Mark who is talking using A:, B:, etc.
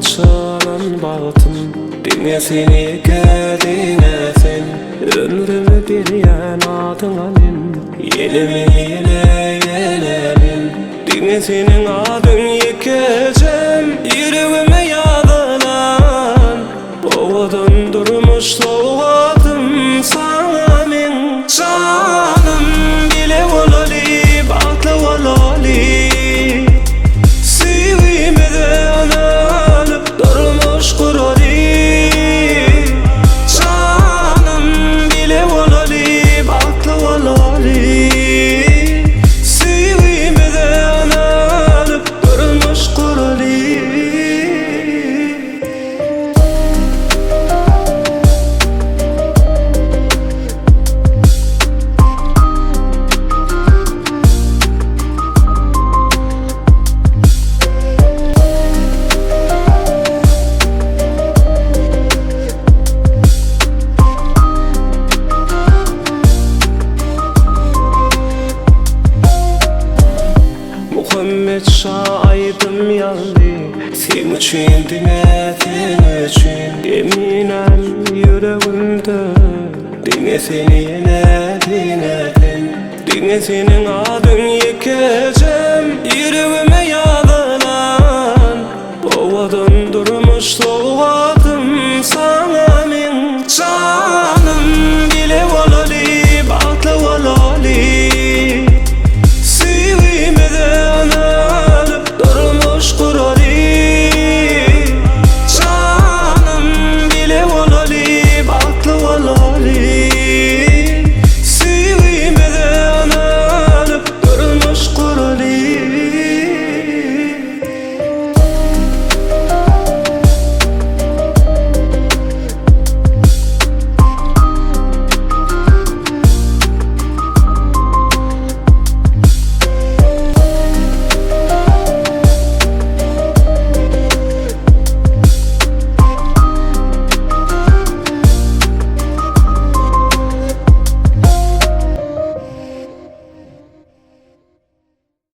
A: açılan baktım. Dine seni gedine sen, ömrümü bir yanadın amin. Yelimi yelemin, dine senin adın yekeceğim. Yüreğime yağdılan, ova döndürmüş soğudım sana min. Canım bile olali, bakla olali, sivime de analıp durmuş kurali. Canım bile olali, bakla olali, sivime de analıp durmuş kurali. Muhammed şahidim yandı, sen için dine sen için. Eminem yüreğimde, dine seni yine dinledim. Dine senin adın yekeceğim. Yüreğime yağdılan, ova döndürmüş soğudım sana min. Can